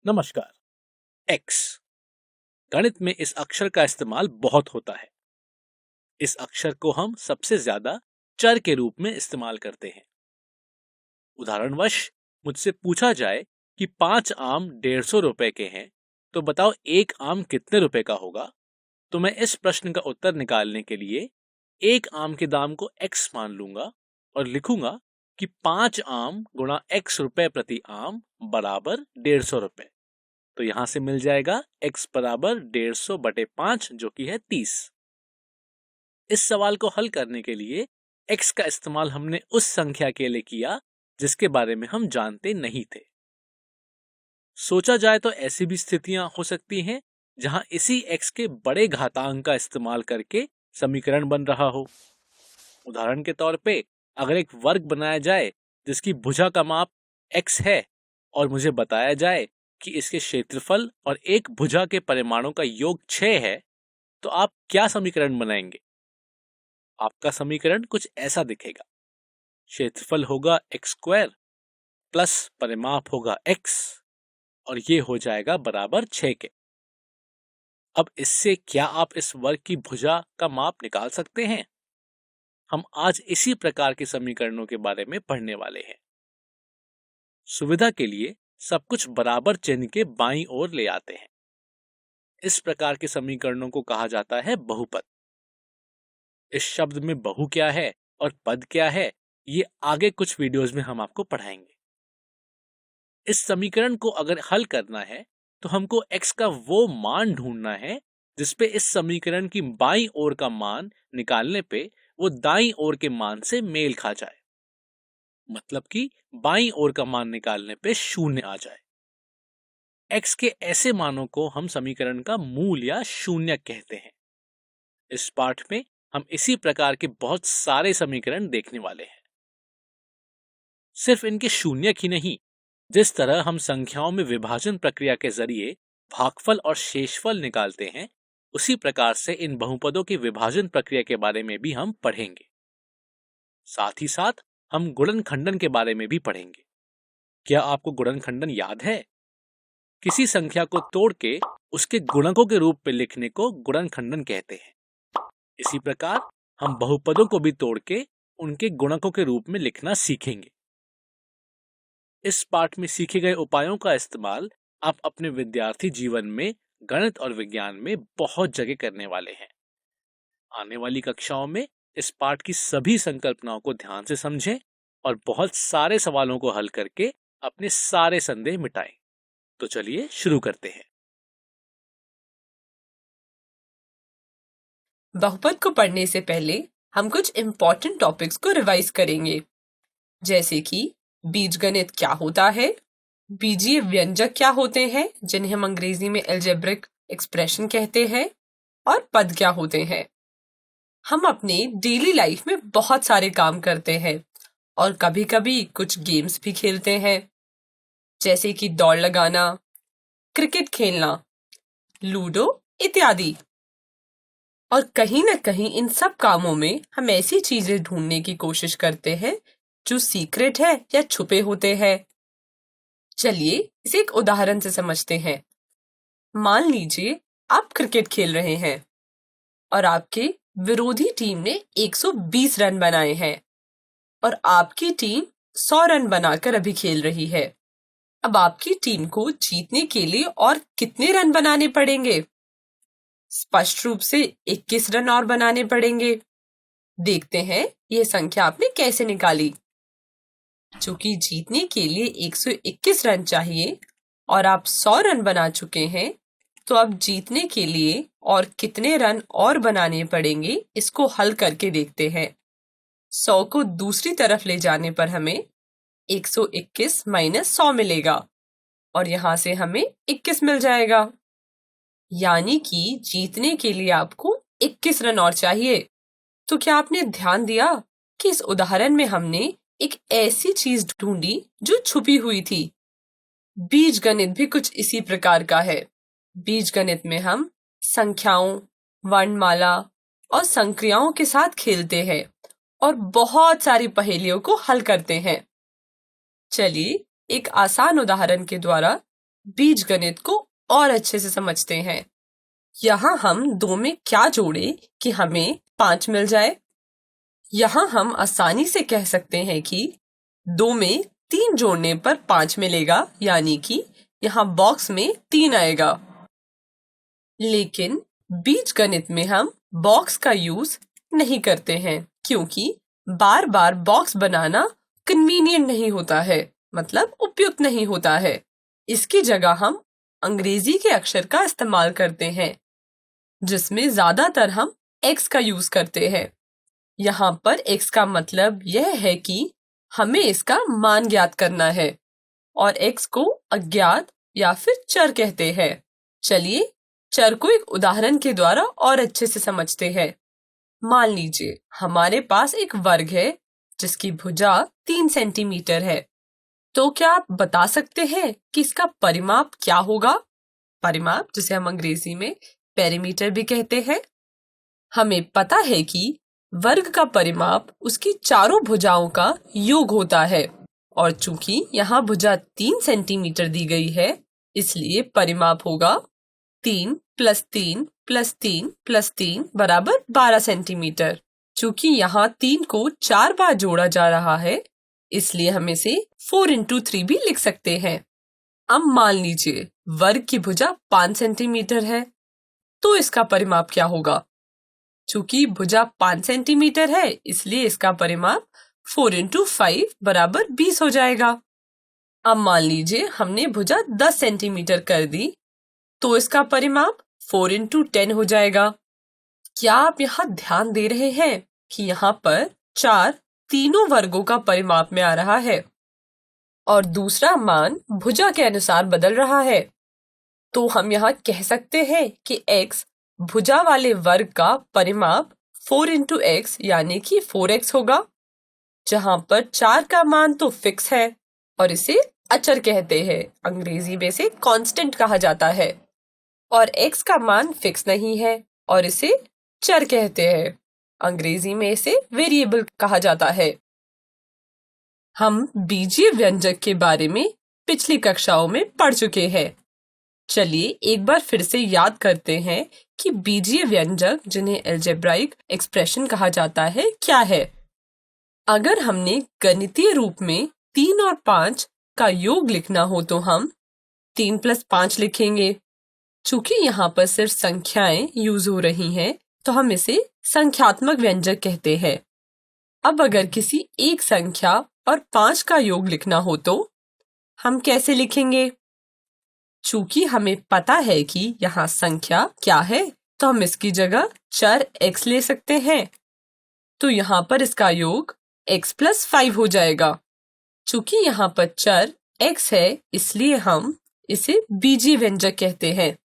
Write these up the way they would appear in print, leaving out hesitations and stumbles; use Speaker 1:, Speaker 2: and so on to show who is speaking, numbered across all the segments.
Speaker 1: नमस्कार। एक्स गणित में इस अक्षर का इस्तेमाल बहुत होता है। इस अक्षर को हम सबसे ज्यादा चर के रूप में इस्तेमाल करते हैं। उदाहरणवश मुझसे पूछा जाए कि 5 आम 150 रुपए के हैं, तो बताओ एक आम कितने रुपए का होगा। तो मैं इस प्रश्न का उत्तर निकालने के लिए एक आम के दाम को एक्स मान लूंगा और लिखूंगा कि 5 आम गुणा एक्स रुपए प्रति आम बराबर 150 रुपए। तो यहां से मिल जाएगा x बराबर 150 बटे 5 जो कि है 30। इस सवाल को हल करने के लिए x का इस्तेमाल हमने उस संख्या के लिए किया जिसके बारे में हम जानते नहीं थे। सोचा जाए तो ऐसी भी स्थितियां हो सकती हैं जहां इसी x के बड़े घातांक का इस्तेमाल करके समीकरण बन रहा हो। उदाहरण के तौर पे अगर एक वर्ग बनाया जाए जिसकी भुजा का माप x है और मुझे बताया जाए कि इसके क्षेत्रफल और एक भुजा के परिमाणों का योग 6 है, तो आप क्या समीकरण बनाएंगे? आपका समीकरण कुछ ऐसा दिखेगा। क्षेत्रफल होगा x स्क्वायर प्लस परिमाप होगा x और ये हो जाएगा बराबर 6 के। अब इससे क्या आप इस वर्ग की भुजा का माप निकाल सकते हैं? हम आज इसी प्रकार के समीकरणों के बारे में पढ़ने वाले हैं। सुविधा के लिए सब कुछ बराबर चिन्ह के बाईं ओर ले आते हैं। इस प्रकार के समीकरणों को कहा जाता है बहुपद। इस शब्द में बहु क्या है और पद क्या है, ये आगे कुछ वीडियोस में हम आपको पढ़ाएंगे। इस समीकरण को अगर हल करना है तो हमको x का वो मान ढूंढना है जिसपे इस समीकरण की बाईं ओर का मान निकालने पे वो दाईं ओर के मान से मेल खा जाए, मतलब कि बाईं ओर का मान निकालने पे 0 आ जाए। x के ऐसे मानों को हम समीकरण का मूल या शून्य कहते हैं। इस पाठ में हम इसी प्रकार के बहुत सारे समीकरण देखने वाले हैं। सिर्फ इनके शून्यक ही नहीं, जिस तरह हम संख्याओं में विभाजन प्रक्रिया के जरिए भागफल और शेषफल निकालते हैं, उसी प्रकार से इन बहुपदों की विभाजन प्रक्रिया के बारे में भी हम पढ़ेंगे। साथ ही साथ हम गुणनखंडन के बारे में भी पढ़ेंगे। क्या आपको गुणनखंडन याद है? किसी संख्या को तोड़ के उसके गुणकों के रूप में लिखने को गुणनखंडन कहते हैं। इसी प्रकार हम बहुपदों को भी तोड़ के उनके गुणकों के रूप में लिखना सीखेंगे। इस पाठ में सीखे गए उपायों का इस्तेमाल आप अपने विद्यार्थी जीवन में गणित और विज्ञान में बहुत जगह करने वाले हैं। आने वाली कक्षाओं में इस पाठ की सभी संकल्पनाओं को ध्यान से समझें और बहुत सारे सवालों को हल करके अपने सारे संदेह मिटाएं। तो चलिए शुरू करते हैं।
Speaker 2: बहुपद को पढ़ने से पहले हम कुछ इम्पोर्टेंट टॉपिक्स को रिवाइज करेंगे, जैसे कि बीजगणित क्या होता है, बीजीय व्यंजक क्या होते हैं जिन्हें हम अंग्रेजी में अलजेब्रिक एक्सप्रेशन कहते हैं, और पद क्या होते हैं। हम अपने डेली लाइफ में बहुत सारे काम करते हैं और कभी कभी कुछ गेम्स भी खेलते हैं, जैसे कि दौड़ लगाना, क्रिकेट खेलना, लूडो इत्यादि। और कहीं ना कहीं इन सब कामों में हम ऐसी चीजें ढूंढने की कोशिश करते हैं जो सीक्रेट है या छुपे होते हैं। चलिए इसे एक उदाहरण से समझते हैं। मान लीजिए आप क्रिकेट खेल रहे हैं और आपके विरोधी टीम ने 120 रन बनाए हैं और आपकी टीम 100 रन बनाकर अभी खेल रही है। अब आपकी टीम को जीतने के लिए और कितने रन बनाने पड़ेंगे? स्पष्ट रूप से 21 रन और बनाने पड़ेंगे। देखते हैं यह संख्या आपने कैसे निकाली। चूंकि जीतने के लिए 121 रन चाहिए और आप 100 रन बना चुके हैं, तो अब जीतने के लिए और कितने रन और बनाने पड़ेंगे इसको हल करके देखते हैं। 100 को दूसरी तरफ ले जाने पर हमें 121 माइनस 100 मिलेगा और यहाँ से हमें 21 मिल जाएगा। यानी कि जीतने के लिए आपको 21 रन और चाहिए। तो क्या आपने ध्यान दिया कि इस उदाहरण में हमने एक ऐसी चीज ढूंढी जो छुपी हुई थी। बीजगणित भी कुछ इसी प्रकार का है। बीजगणित में हम संख्याओं, वर्णमाला और संक्रियाओं के साथ खेलते हैं और बहुत सारी पहेलियों को हल करते हैं। चलिए एक आसान उदाहरण के द्वारा बीजगणित को और अच्छे से समझते हैं। यहाँ हम 2 में क्या जोड़े कि हमें 5 मिल जाए। यहाँ हम आसानी से कह सकते हैं कि 2 में 3 जोड़ने पर 5 मिलेगा, यानी कि यहाँ बॉक्स में 3 आएगा। लेकिन बीजगणित में हम बॉक्स का यूज नहीं करते हैं, क्योंकि बार बार बॉक्स बनाना कन्वीनियंट नहीं होता है, मतलब उपयुक्त नहीं होता है। इसकी जगह हम अंग्रेजी के अक्षर का इस्तेमाल करते हैं, जिसमें ज्यादातर हम x का यूज करते हैं। यहाँ पर x का मतलब यह है कि हमें इसका मान ज्ञात करना है और x को अज्ञात या फिर चर कहते हैं। चलिए चर को एक उदाहरण के द्वारा और अच्छे से समझते हैं। मान लीजिए हमारे पास एक वर्ग है जिसकी भुजा 3 सेंटीमीटर है। तो क्या आप बता सकते हैं कि इसका परिमाप क्या होगा? परिमाप, जिसे हम अंग्रेजी में पेरीमीटर भी कहते हैं। हमें पता है कि वर्ग का परिमाप उसकी चारों भुजाओं का योग होता है, और चूंकि यहाँ भुजा 3 सेंटीमीटर दी गई है, इसलिए परिमाप होगा 3 + 3 + 3 + 3 बराबर 12 सेंटीमीटर। चूंकि यहाँ 3 को 4 बार जोड़ा जा रहा है, इसलिए हम इसे 4 × 3 भी लिख सकते हैं। अब मान लीजिए वर्ग की भुजा 5 सेंटीमीटर है, तो इसका परिमाप क्या होगा? चूंकि भुजा 5 सेंटीमीटर है, इसलिए इसका परिमाप 4 × 5 बराबर 20 हो जाएगा। अब मान लीजिए हमने भुजा 10 सेंटीमीटर कर दी, तो इसका परिमाप 4 × 10 हो जाएगा। क्या आप यहाँ ध्यान दे रहे हैं कि यहाँ पर 4 तीनों वर्गों का परिमाप में आ रहा है और दूसरा मान भुजा के अनुसार बदल रहा है? तो हम यहाँ कह सकते हैं कि x भुजा वाले वर्ग का परिमाप 4 × x यानी कि 4x होगा, जहाँ पर 4 का मान तो फिक्स है और इसे अचर कहते हैं। अंग्रेजी में इसे कांस्टेंट कहा जाता है, और x का मान फिक्स नहीं है और इसे चर कहते हैं। अंग्रेजी में इसे वेरिएबल कहा जाता है। हम बीजीय व्यंजक के बारे में पिछली कक्षाओं में पढ़ चुके हैं। चलिए एक बार फिर से याद करते हैं कि बीजीय व्यंजक, जिन्हें अलजेब्राइक एक्सप्रेशन कहा जाता है, क्या है। अगर हमने गणितीय रूप में 3 और 5 का योग लिखना हो तो हम 3 + 5 लिखेंगे। चूंकि यहाँ पर सिर्फ संख्याएं यूज हो रही हैं, तो हम इसे संख्यात्मक व्यंजक कहते हैं। अब अगर किसी एक संख्या और 5 का योग लिखना हो तो हम कैसे लिखेंगे? चूंकि हमें पता है कि यहाँ संख्या क्या है, तो हम इसकी जगह चर x ले सकते हैं। तो यहाँ पर इसका योग x + 5 हो जाएगा। चूंकि यहाँ पर चर x है, इसलिए हम इसे बीजीय व्यंजक कहते हैं।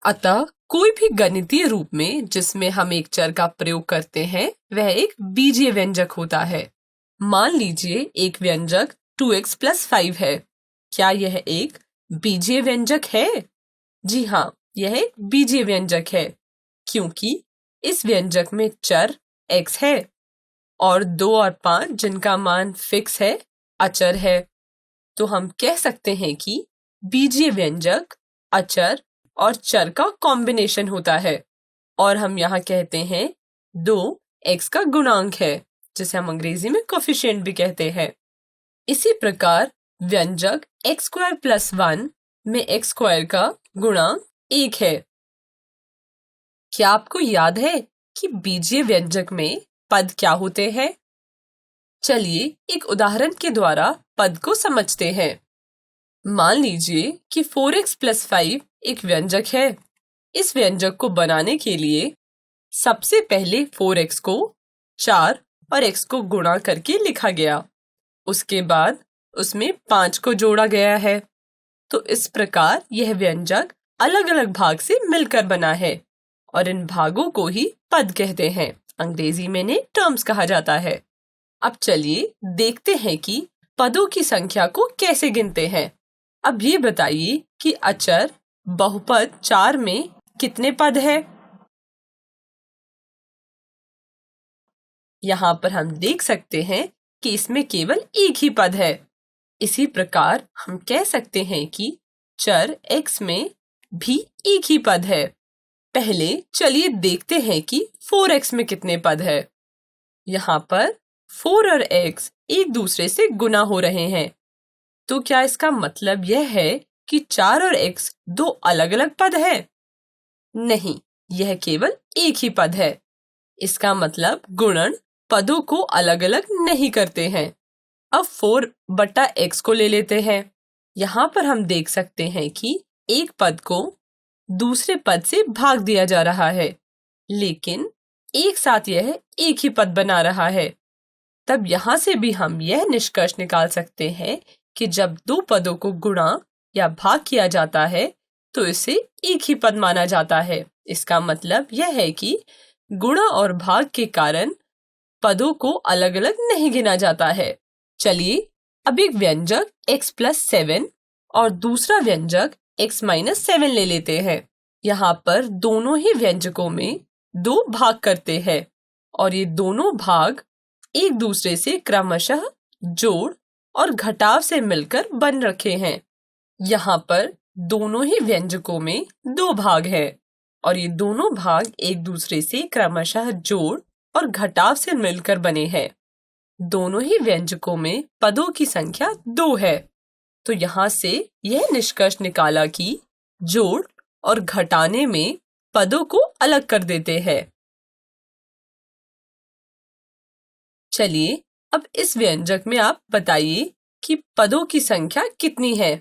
Speaker 2: अतः कोई भी गणितीय रूप में जिसमें हम एक चर का प्रयोग करते हैं, वह एक बीजीय व्यंजक होता है। मान लीजिए एक व्यंजक 2x + 5 है। क्या यह एक बीजीय व्यंजक है? जी हाँ, यह एक बीजीय व्यंजक है, क्योंकि इस व्यंजक में चर x है और 2 और 5, जिनका मान फिक्स है, अचर है। तो हम कह सकते हैं कि बीजीय व्यंजक अचर और चर का कॉम्बिनेशन होता है, और हम यहाँ कहते हैं 2 x का गुणांक है, जिसे हम अंग्रेजी में कोफिशिएंट भी कहते हैं। इसी प्रकार व्यंजक x² + 1 में x² का गुणांक 1 है। क्या आपको याद है कि बीजीय व्यंजक में पद क्या होते हैं? चलिए एक उदाहरण के द्वारा पद को समझते हैं। मान लीजिए कि 4x + 5 एक व्यंजक है। इस व्यंजक को बनाने के लिए सबसे पहले 4x को 4 और x को गुणा करके लिखा गया। उसके बाद उसमें 5 को जोड़ा गया है। तो इस प्रकार यह व्यंजक अलग अलग भाग से मिलकर बना है, और इन भागों को ही पद कहते हैं। अंग्रेजी में इन्हें टर्म्स कहा जाता है। अब चलिए देखते हैं कि पदों की संख्या को कैसे गिनते हैं। अब ये बताइए कि अचर बहुपद 4 में कितने पद है? यहाँ पर हम देख सकते हैं कि इसमें केवल एक ही पद है। इसी प्रकार हम कह सकते हैं कि चर x में भी एक ही पद है। पहले चलिए देखते हैं कि 4x में कितने पद है। यहाँ पर 4 और x एक दूसरे से गुना हो रहे हैं, तो क्या इसका मतलब यह है कि 4 और x दो अलग अलग पद है? नहीं, यह केवल एक ही पद है। इसका मतलब गुणन पदों को अलग अलग नहीं करते हैं। अब 4/x को ले लेते हैं। यहाँ पर हम देख सकते हैं कि एक पद को दूसरे पद से भाग दिया जा रहा है, लेकिन एक साथ यह एक ही पद बना रहा है। तब यहाँ से भी हम यह निष्कर्ष निकाल सकते हैं कि जब दो पदों को गुणा या भाग किया जाता है तो इसे एक ही पद माना जाता है। इसका मतलब यह है कि गुणा और भाग के कारण पदों को अलग अलग नहीं गिना जाता है। चलिए अब एक व्यंजक x+7 और दूसरा व्यंजक x-7 ले लेते हैं। यहाँ पर दोनों ही व्यंजकों में दो भाग करते हैं और ये दोनों भाग एक दूसरे से क्रमशः जोड़ और घटाव से मिलकर बन रखे हैं। यहाँ पर दोनों ही व्यंजकों में दो भाग हैं और ये दोनों भाग एक दूसरे से क्रमशः जोड़ और घटाव से मिलकर बने हैं। दोनों ही व्यंजकों में पदों की संख्या 2 है, तो यहाँ से यह निष्कर्ष निकाला कि जोड़ और घटाने में पदों को अलग कर देते हैं। चलिए अब इस व्यंजक में आप बताइए कि पदों की संख्या कितनी है।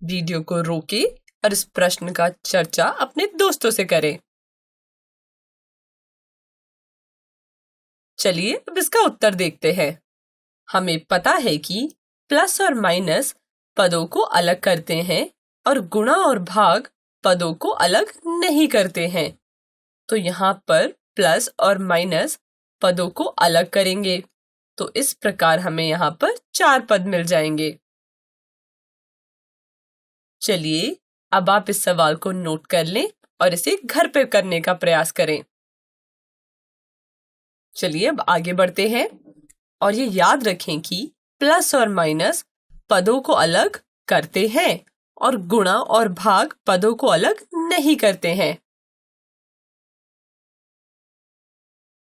Speaker 2: वीडियो को रोकें और इस प्रश्न का चर्चा अपने दोस्तों से करें। चलिए अब इसका उत्तर देखते हैं। हमें पता है कि प्लस और माइनस पदों को अलग करते हैं और गुणा और भाग पदों को अलग नहीं करते हैं। तो यहाँ पर प्लस और माइनस पदों को अलग करेंगे, तो इस प्रकार हमें यहाँ पर 4 पद मिल जाएंगे। चलिए अब आप इस सवाल को नोट कर लें और इसे घर पर करने का प्रयास करें। चलिए अब आगे बढ़ते हैं और ये याद रखें कि प्लस और माइनस पदों को अलग करते हैं और गुणा और भाग पदों को अलग नहीं करते हैं।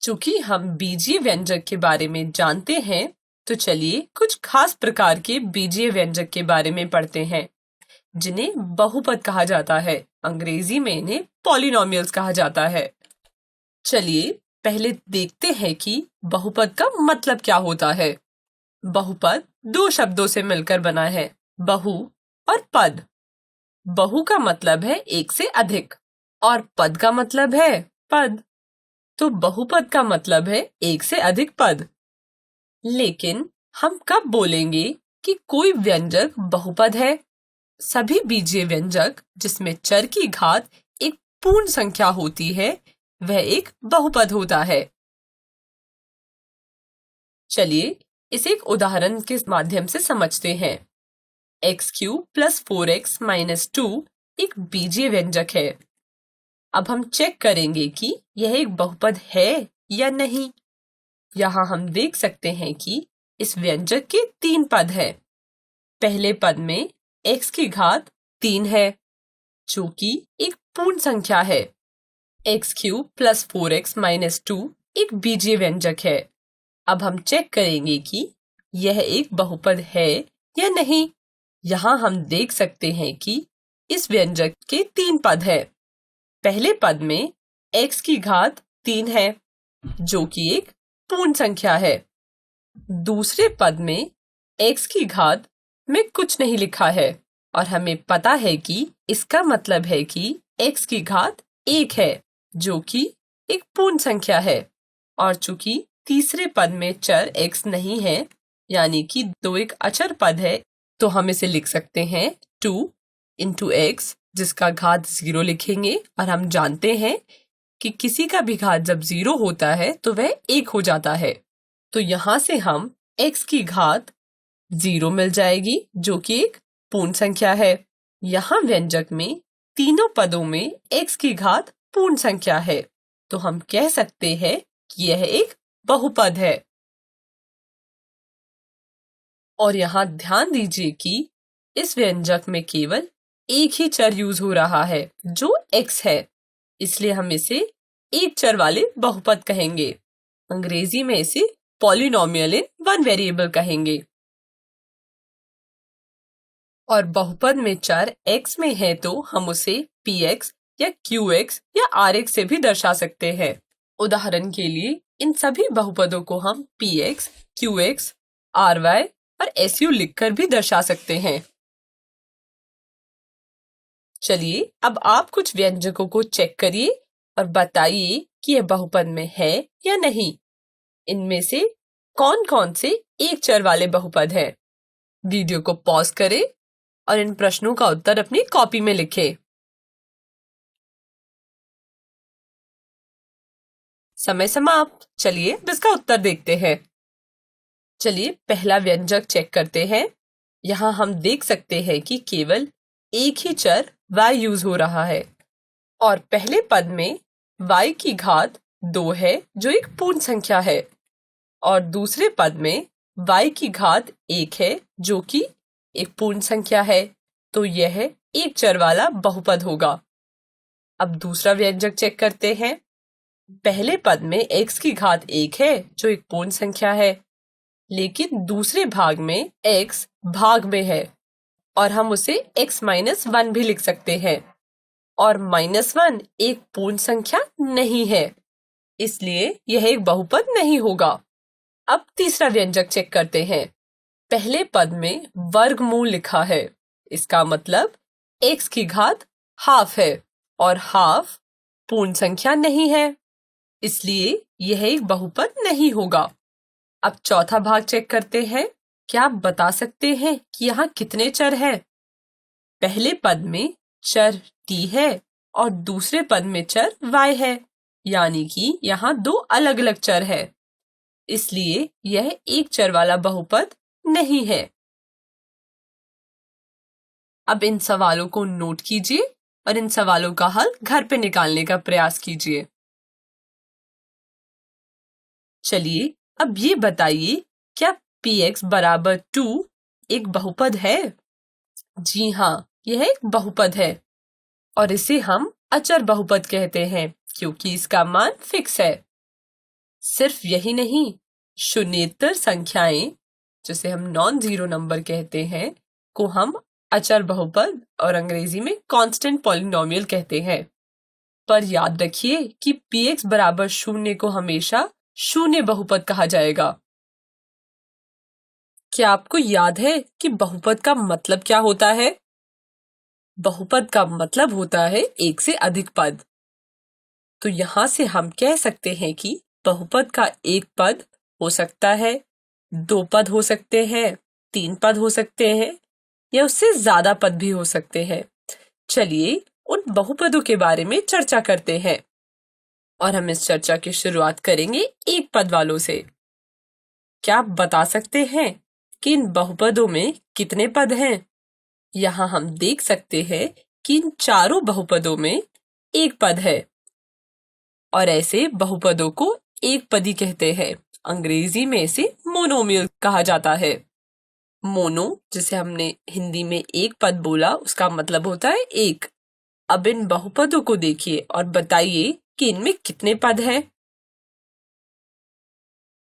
Speaker 2: चूंकि हम बीजीय व्यंजक के बारे में जानते हैं, तो चलिए कुछ खास प्रकार के बीजीय व्यंजक के बारे में पढ़ते हैं, जिन्हें बहुपद कहा जाता है। अंग्रेजी में इन्हें पॉलिनोमियल्स कहा जाता है। चलिए पहले देखते हैं कि बहुपद का मतलब क्या होता है। बहुपद 2 शब्दों से मिलकर बना है, बहु और पद। बहु का मतलब है एक से अधिक और पद का मतलब है पद। तो बहुपद का मतलब है एक से अधिक पद। लेकिन हम कब बोलेंगे कि कोई व्यंजक बहुपद है? सभी बीजीय व्यंजक जिसमें चर की घात एक पूर्ण संख्या होती है, वह एक बहुपद होता है। चलिए इसे एक उदाहरण के माध्यम से समझते हैं। x³ + 4x - 2 एक बीजीय व्यंजक है। अब हम चेक करेंगे कि यह एक बहुपद है या नहीं। यहाँ हम देख सकते हैं कि इस व्यंजक के 3 पद हैं। पहले पद में x की घात 3 है, जो कि एक पूर्ण संख्या है। x³ + 4x - 2 एक बीजीय व्यंजक है। अब हम चेक करेंगे कि यह एक बहुपद है या नहीं। यहाँ हम देख सकते हैं कि इस व्यंजक के 3 पद हैं। पहले पद में x की घात 3 है, जो कि एक पूर्ण संख्या है। दूसरे पद में x की घात में कुछ नहीं लिखा है और हमें पता है कि इसका मतलब है कि x की घात 1 है, जो कि एक पूर्ण संख्या है। और चूंकि तीसरे पद में चर x नहीं है, यानी कि 2 एक अचर पद है, तो हम इसे लिख सकते हैं 2 × x, जिसका घात 0 लिखेंगे। और हम जानते हैं कि किसी का भी घात जब 0 होता है तो वह 1 हो जाता है। तो यहाँ से हम x की घात 0 मिल जाएगी, जो कि एक पूर्ण संख्या है। यहाँ व्यंजक में तीनों पदों में x की घात पूर्ण संख्या है, तो हम कह सकते हैं कि यह एक बहुपद है। और यहाँ ध्यान दीजिए कि इस व्यंजक में केवल एक ही चर यूज हो रहा है जो x है, इसलिए हम इसे एक चर वाले बहुपद कहेंगे। अंग्रेजी में इसे पॉलिनोमियल इन वन वेरिएबल कहेंगे। और बहुपद में चर x में है तो हम उसे px या qx या rx से भी दर्शा सकते हैं। उदाहरण के लिए इन सभी बहुपदों को हम px, qx, ry और su लिखकर भी दर्शा सकते हैं। चलिए अब आप कुछ व्यंजकों को चेक करिए और बताइए कि यह बहुपद में है या नहीं। इनमें से कौन कौन से एक चर वाले बहुपद हैं? वीडियो को पॉज करें और इन प्रश्नों का उत्तर अपनी कॉपी में लिखें। समय समाप्त। चलिए अब इसका उत्तर देखते हैं। चलिए पहला व्यंजक चेक करते हैं। यहाँ हम देख सकते हैं कि केवल एक ही चर y यूज हो रहा है और पहले पद में y की घात 2 है जो एक पूर्ण संख्या है और दूसरे पद में y की घात 1 है जो कि एक पूर्ण संख्या है, तो यह एक चर वाला बहुपद होगा। अब दूसरा व्यंजक चेक करते हैं। पहले पद में x की घात 1 है जो एक पूर्ण संख्या है, लेकिन दूसरे भाग में x भाग में है और हम उसे x-1 भी लिख सकते हैं और -1 एक पूर्ण संख्या नहीं है, इसलिए यह एक बहुपद नहीं होगा। अब तीसरा व्यंजक चेक करते हैं। पहले पद में वर्गमूल लिखा है, इसका मतलब x की घात हाफ है और हाफ पूर्ण संख्या नहीं है, इसलिए यह एक बहुपद नहीं होगा। अब चौथा भाग चेक करते हैं। क्या आप बता सकते हैं कि यहाँ कितने चर हैं? पहले पद में चर t है और दूसरे पद में चर y है, यानी कि यहाँ दो अलग अलग चर है, इसलिए यह एक चर वाला बहुपद नहीं है। अब इन सवालों को नोट कीजिए और इन सवालों का हल घर पे निकालने का प्रयास कीजिए। चलिए अब ये बताइए, क्या px बराबर 2 एक बहुपद है? जी हाँ, यह एक बहुपद है और इसे हम अचर बहुपद कहते हैं क्योंकि इसका मान फिक्स है। सिर्फ यही नहीं, शून्येतर संख्याएं जिसे हम नॉन जीरो नंबर कहते हैं को हम अचर बहुपद और अंग्रेजी में कांस्टेंट पॉलिनोमियल कहते हैं। पर याद रखिए कि px बराबर 0 को हमेशा शून्य बहुपद कहा जाएगा। क्या आपको याद है कि बहुपद का मतलब क्या होता है? बहुपद का मतलब होता है एक से अधिक पद। तो यहाँ से हम कह सकते हैं कि बहुपद का एक पद हो सकता है, 2 पद हो सकते हैं, 3 पद हो सकते हैं या उससे ज्यादा पद भी हो सकते हैं। चलिए उन बहुपदों के बारे में चर्चा करते हैं और हम इस चर्चा की शुरुआत करेंगे एक पद वालों से। क्या आप बता सकते हैं कि इन बहुपदों में कितने पद हैं? यहाँ हम देख सकते हैं कि इन चारों बहुपदों में एक पद है और ऐसे बहुपदों को एक पदी कहते हैं। अंग्रेजी में इसे मोनोमियल कहा जाता है। मोनो जिसे हमने हिंदी में एक पद बोला, उसका मतलब होता है एक। अब इन बहुपदों को देखिए और बताइए कि इनमें कितने पद हैं।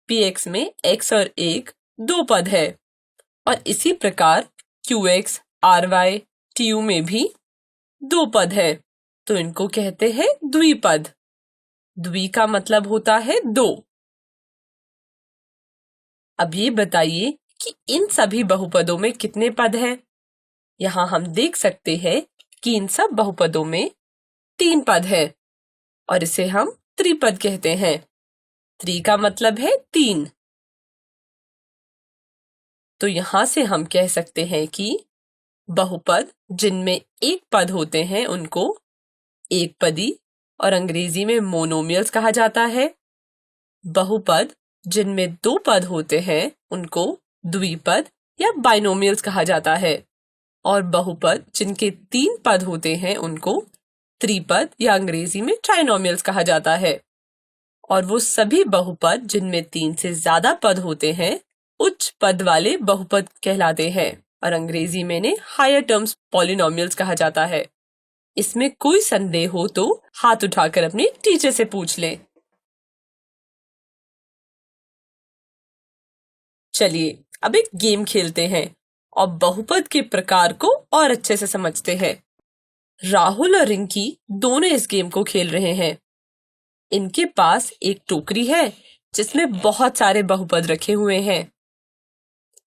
Speaker 2: px में x और 1 2 पद है और इसी प्रकार qx, ry, tu में भी 2 पद है, तो इनको कहते हैं द्विपद। द्वि का मतलब होता है 2। अब ये बताइए कि इन सभी बहुपदों में कितने पद हैं? यहाँ हम देख सकते हैं कि इन सब बहुपदों में 3 पद है और इसे हम त्रिपद कहते हैं। त्रि का मतलब है 3। तो यहाँ से हम कह सकते हैं कि बहुपद जिनमें एक पद होते हैं उनको एक पदी और अंग्रेजी में मोनोमियल्स कहा जाता है। बहुपद जिनमें 2 पद होते हैं उनको द्विपद या बाइनोमियल्स कहा जाता है और बहुपद जिनके 3 पद होते हैं उनको त्रिपद या अंग्रेजी में ट्राइनोमियल्स कहा जाता है। और वो सभी बहुपद जिनमें 3 से ज्यादा पद होते हैं उच्च पद वाले बहुपद कहलाते हैं। और अंग्रेजी में इन्हें हायर टर्म्स पॉलिनोमियल्स कहा जाता है। इसमें कोई संदेह हो तो हाथ उठाकर अपने टीचर से पूछ लें। चलिए अब एक गेम खेलते हैं और बहुपद के प्रकार को और अच्छे से समझते हैं। राहुल और रिंकी दोनों इस गेम को खेल रहे हैं। इनके पास एक टोकरी है जिसमें बहुत सारे बहुपद रखे हुए हैं।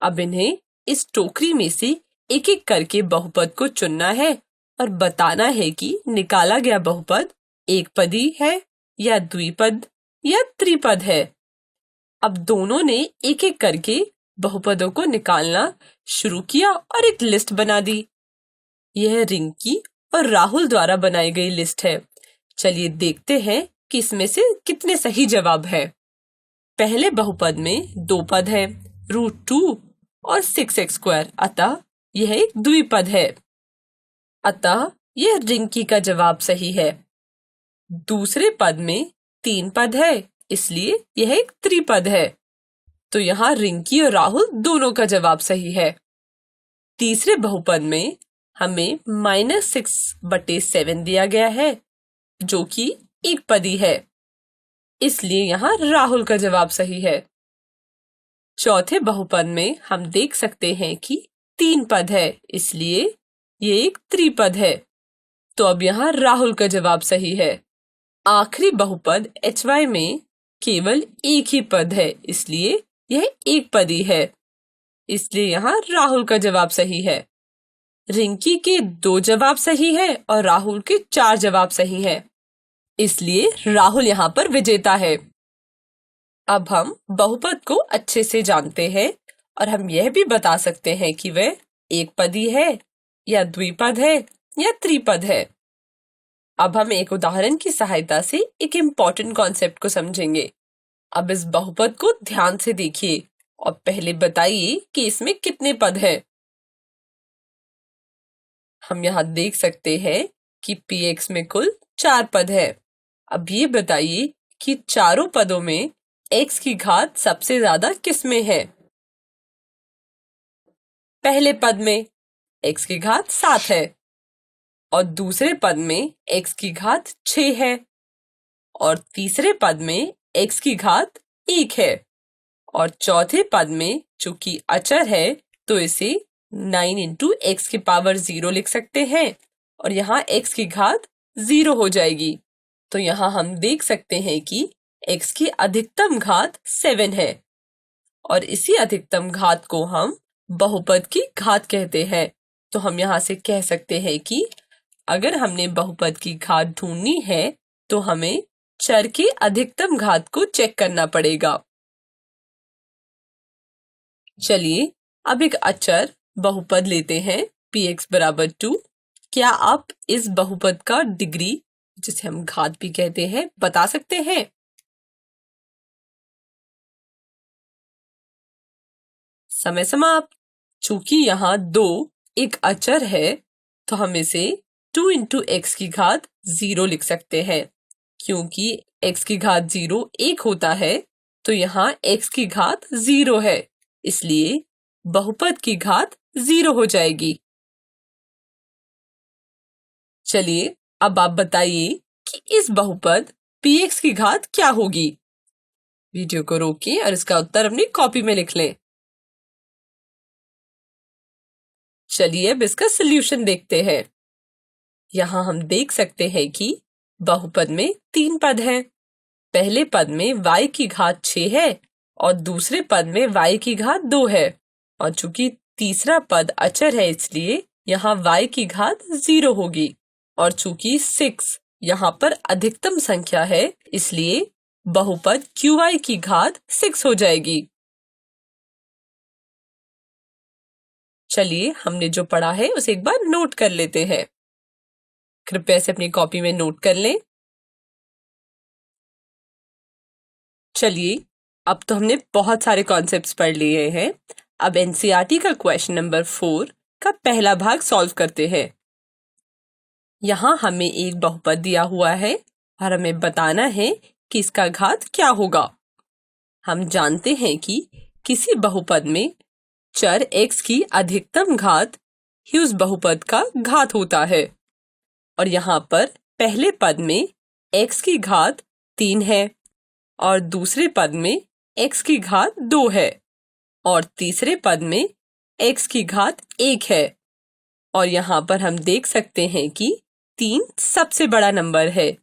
Speaker 2: अब इन्हें इस टोकरी में से एक एक करके बहुपद को चुनना है और बताना है कि निकाला गया बहुपद एक पदी है या द्विपद या त्रिपद है। अब दोनों ने एक एक करके बहुपदों को निकालना शुरू किया और एक लिस्ट बना दी। यह रिंकी और राहुल द्वारा बनाई गई लिस्ट है। चलिए देखते हैं कि इसमें से कितने सही जवाब है। पहले बहुपद में दो पद है, √2 और 6x², अतः यह एक द्विपद है। अतः यह रिंकी का जवाब सही है। दूसरे पद में 3 पद है, इसलिए यह एक त्रिपद है। तो यहाँ रिंकी और राहुल दोनों का जवाब सही है। तीसरे बहुपद में हमें -6/7 दिया गया है, जो कि एक पदी है, इसलिए यहाँ राहुल का जवाब सही है। चौथे बहुपद में हम देख सकते हैं कि 3 पद है, इसलिए ये एक त्रिपद है। तो अब यहाँ राहुल का जवाब सही है। आखिरी बहुपद HY में केवल एक ही पद है, इसलिए यह एक पदी है, इसलिए यहाँ राहुल का जवाब सही है। रिंकी के 2 जवाब सही है और राहुल के 4 जवाब सही है, इसलिए राहुल यहाँ पर विजेता है। अब हम बहुपद को अच्छे से जानते हैं और हम यह भी बता सकते हैं कि वह एक पदी है या द्विपद है या त्रिपद है। अब हम एक उदाहरण की सहायता से एक इम्पॉर्टेंट कॉन्सेप्ट को समझेंगे। अब इस बहुपद को ध्यान से देखिए और पहले बताइए कि इसमें कितने पद हैं। हम यहाँ देख सकते हैं कि PX में कुल 4 पद है। अब ये बताइए कि चारों पदों में x की घात सबसे ज्यादा किसमें है। पहले पद में x की घात 7 है और दूसरे पद में x की घात 6 है और तीसरे पद में x की घात 1 है और चौथे पद में चूंकि अचर है तो इसे 9 × x⁻0 लिख सकते हैं और यहाँ x की घात 0 हो जाएगी। तो यहाँ हम देख सकते हैं कि x की अधिकतम घात 7 है और इसी अधिकतम घात को हम बहुपद की घात कहते हैं। तो हम यहाँ से कह सकते हैं कि अगर हमने बहुपद की घात ढूंढनी है तो हमें चर की अधिकतम घात को चेक करना पड़ेगा। चलिए अब एक अचर बहुपद लेते हैं PX = 2। क्या आप इस बहुपद का डिग्री, जिसे हम घात भी कहते हैं, बता सकते हैं? समय समाप्त। चूंकि यहाँ 2 एक अचर है तो हम इसे 2 × x की घात 0 लिख सकते हैं। क्योंकि x की घात 0 1 होता है तो यहाँ x की घात 0 है, इसलिए बहुपद की घात 0 हो जाएगी। चलिए अब आप बताइए कि इस बहुपद PX की घात क्या होगी। वीडियो को रोकें और इसका उत्तर अपनी कॉपी में लिख लें। चलिए अब इसका सॉल्यूशन देखते हैं। यहाँ हम देख सकते हैं कि बहुपद में 3 पद हैं। पहले पद में y की घात 6 है और दूसरे पद में y की घात 2 है और चूंकि तीसरा पद अचर है इसलिए यहाँ y की घात 0 होगी और चूंकि 6 यहाँ पर अधिकतम संख्या है इसलिए बहुपद QY की घात 6 हो जाएगी। चलिए हमने जो पढ़ा है उसे एक बार नोट कर लेते हैं। कृपया इसे अपनी कॉपी में नोट कर लें। चलिए अब तो हमने बहुत सारे कॉन्सेप्ट्स पढ़ लिए हैं। अब NCERT का क्वेश्चन नंबर 4 का पहला भाग सॉल्व करते हैं। यहाँ हमें एक बहुपद दिया हुआ है और हमें बताना है कि इसका घात क्या होगा। हम जानते हैं कि किसी बहुपद में चर x की अधिकतम घात ही उस बहुपद का घात होता है। और यहाँ पर पहले पद में x की घात 3 है और दूसरे पद में x की घात 2 है और तीसरे पद में x की घात 1 है। और यहाँ पर हम देख सकते हैं कि 3 सबसे बड़ा नंबर है,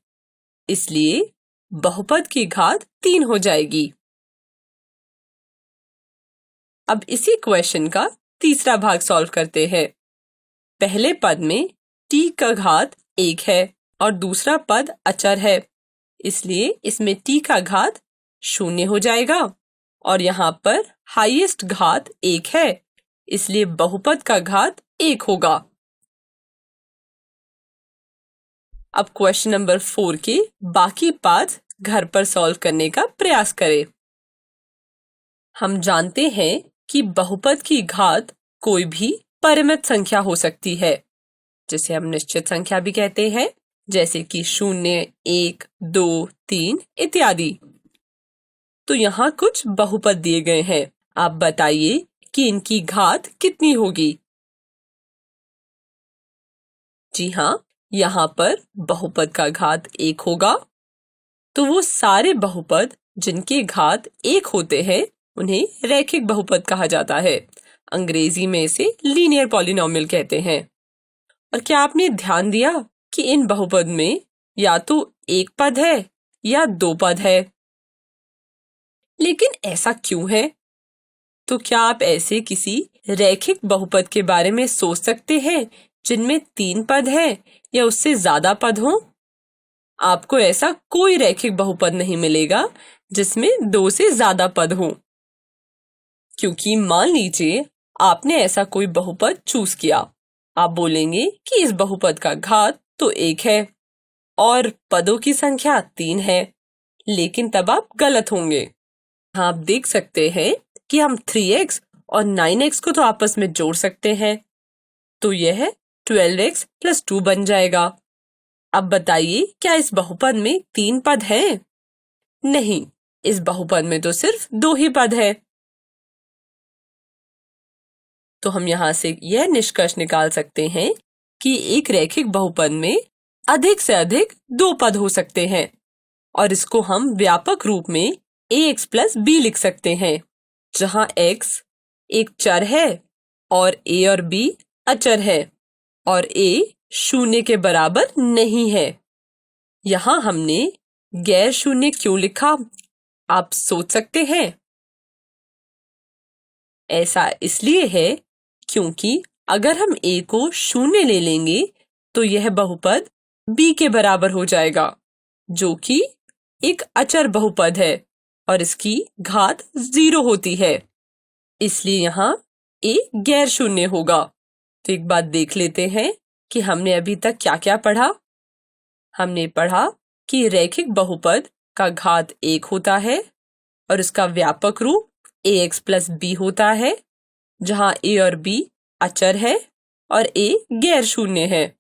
Speaker 2: इसलिए बहुपद की घात 3 हो जाएगी। अब इसी क्वेश्चन का तीसरा भाग सॉल्व करते हैं। पहले पद में t का घात 1 है और दूसरा पद अचर है, इसलिए इसमें t का घात 0 हो जाएगा और यहाँ पर हाईएस्ट घात 1 है, इसलिए बहुपद का घात 1 होगा। अब क्वेश्चन नंबर 4 के बाकी पार्ट्स घर पर सॉल्व करने का प्रयास करें। हम जानते हैं कि बहुपद की घात कोई भी परिमित संख्या हो सकती है, जिसे हम निश्चित संख्या भी कहते हैं, जैसे कि 0, 1, 2, 3 इत्यादि। तो यहाँ कुछ बहुपद दिए गए हैं, आप बताइए कि इनकी घात कितनी होगी। जी हाँ, यहाँ पर बहुपद का घात 1 होगा। तो वो सारे बहुपद जिनके घात 1 होते हैं उन्हें रैखिक बहुपद कहा जाता है। अंग्रेजी में इसे लीनियर पॉलिनोमियल कहते हैं। और क्या आपने ध्यान दिया कि इन बहुपद में या तो एक पद है या 2 पद है। लेकिन ऐसा क्यों है? तो क्या आप ऐसे किसी रैखिक बहुपद के बारे में सोच सकते हैं जिनमें 3 पद है या उससे ज्यादा पद हो? आपको ऐसा कोई रैखिक बहुपद नहीं मिलेगा जिसमें 2 से ज्यादा पद हो, क्योंकि मान लीजिए आपने ऐसा कोई बहुपद चूज किया। आप बोलेंगे कि इस बहुपद का घात तो 1 है और पदों की संख्या 3 है, लेकिन तब आप गलत होंगे। आप देख सकते हैं कि हम 3x और 9x को तो आपस में जोड़ सकते हैं, तो यह 12x + 2 बन जाएगा। अब बताइए, क्या इस बहुपद में 3 पद हैं? नहीं, इस बहुपद में तो सिर्फ 2 ही पद है। तो हम यहाँ से यह निष्कर्ष निकाल सकते हैं कि एक रैखिक बहुपद में अधिक से अधिक 2 पद हो सकते हैं और इसको हम व्यापक रूप में ax + b लिख सकते हैं, जहां x एक चर है और a और b अचर है और a 0 के बराबर नहीं है। यहाँ हमने गैर शून्य क्यों लिखा, आप सोच सकते हैं। ऐसा इसलिए है क्योंकि अगर हम a को 0 ले लेंगे तो यह बहुपद b के बराबर हो जाएगा, जो कि एक अचर बहुपद है और इसकी घात 0 होती है, इसलिए यहाँ a गैर शून्य होगा। तो एक बात देख लेते हैं कि हमने अभी तक क्या क्या पढ़ा। हमने पढ़ा कि रैखिक बहुपद का घात 1 होता है और इसका व्यापक रूप ax + b होता है, जहां a और b अचर है और a गैर शून्य है।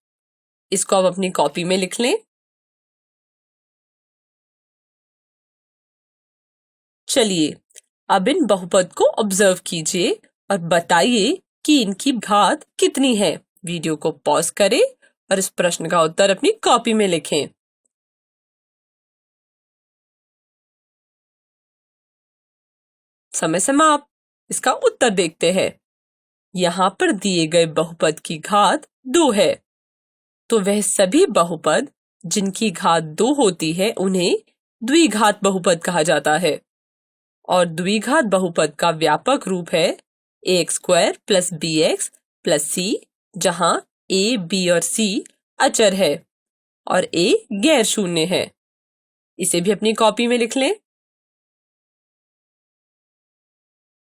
Speaker 2: इसको आप अपनी कॉपी में लिख लें। चलिए अब इन बहुपद को ऑब्जर्व कीजिए और बताइए कि इनकी घात कितनी है। वीडियो को पॉज करें और इस प्रश्न का उत्तर अपनी कॉपी में लिखें। समय समाप्त। इसका उत्तर देखते हैं। यहाँ पर दिए गए बहुपद की घात 2 है, तो वह सभी बहुपद जिनकी घात 2 होती है उन्हें द्विघात बहुपद कहा जाता है और द्विघात बहुपद का व्यापक रूप है ax² + bx + c, जहां a, b और c अचर है और a गैर शून्य है। इसे भी अपनी कॉपी में लिख लें।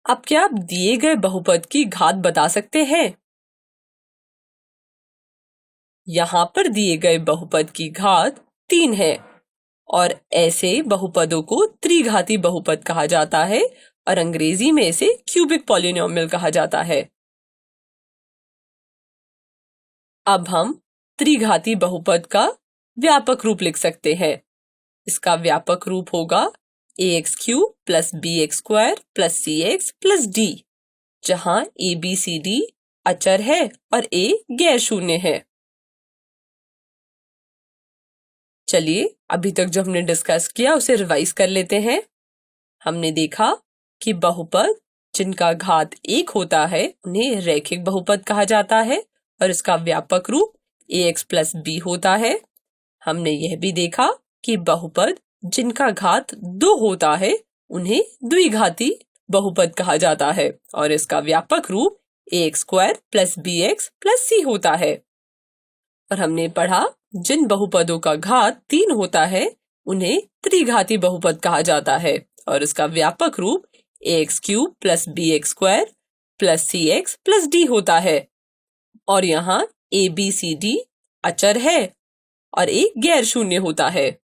Speaker 2: अब क्या आप दिए गए बहुपद की घात बता सकते हैं? यहाँ पर दिए गए बहुपद की घात 3 है और ऐसे बहुपदों को त्रिघाती बहुपद कहा जाता है और अंग्रेजी में इसे क्यूबिक पॉलिनोमियल कहा जाता है। अब हम त्रिघाती बहुपद का व्यापक रूप लिख सकते हैं। इसका व्यापक रूप होगा ax³ + bx² + cx + d, जहां ABCD अचर है और A गैर शून्य है। चलिए अभी तक जो हमने डिस्कस किया उसे रिवाइज कर लेते हैं। हमने देखा कि बहुपद जिनका घात 1 होता है उन्हें रैखिक बहुपद कहा जाता है और इसका व्यापक रूप AX + B होता है। हमने यह भी देखा कि बहुपद जिनका घात 2 होता है उन्हें द्विघाती बहुपद कहा जाता है और इसका व्यापक रूप AX² + BX + C होता है। और हमने पढ़ा जिन बहुपदों का घात 3 होता है उन्हें त्रिघाती बहुपद कहा जाता है और इसका व्यापक रूप AX³ + BX² + CX + D होता है। और यहाँ ABCD अचर है और एक गैर शून्य होता है,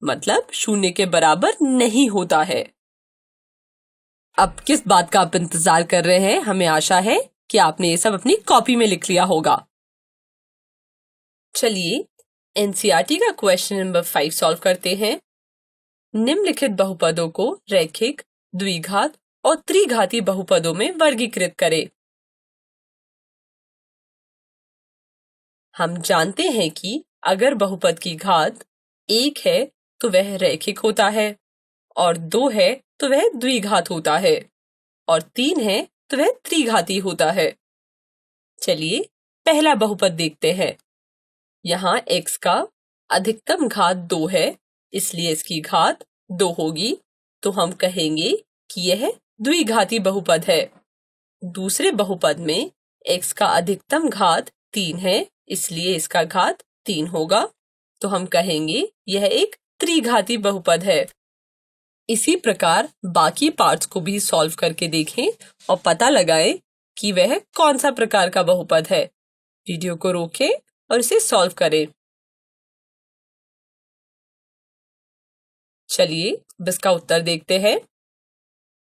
Speaker 2: मतलब शून्य के बराबर नहीं होता है। अब किस बात का आप इंतजार कर रहे हैं? हमें आशा है कि आपने ये सब अपनी कॉपी में लिख लिया होगा। चलिए NCERT का क्वेश्चन नंबर 5 सॉल्व करते हैं। निम्नलिखित बहुपदों को रैखिक, द्विघात और त्रिघाती बहुपदों में वर्गीकृत करें। हम जानते हैं कि अगर बहुपद की घात 1 है तो वह रैखिक होता है, और 2 है तो वह द्विघात होता है, और 3 है तो वह त्रिघाती होता है। चलिए पहला बहुपद देखते हैं। यहाँ x का अधिकतम घात 2 है, इसलिए इसकी घात 2 होगी, तो हम कहेंगे कि यह द्विघाती बहुपद है। दूसरे बहुपद में x का अधिकतम घात 3 है, इसलिए इसका घात 3 होगा, तो हम कहेंगे यह एक त्रिघाती बहुपद है। इसी प्रकार बाकी पार्ट्स को भी सॉल्व करके देखें और पता लगाएं कि वह कौन सा प्रकार का बहुपद है। वीडियो को रोकें और इसे सॉल्व करें। चलिए अब इसका उत्तर देखते हैं।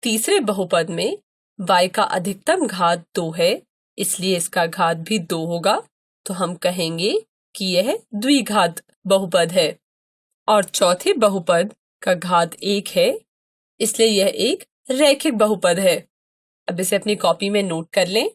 Speaker 2: तीसरे बहुपद में y का अधिकतम घात 2 है, इसलिए इसका घात भी 2 होगा, तो हम कहेंगे कि यह द्विघात बहुपद है। और चौथे बहुपद का घात 1 है, इसलिए यह एक रैखिक बहुपद है। अब इसे अपनी कॉपी में नोट कर लें।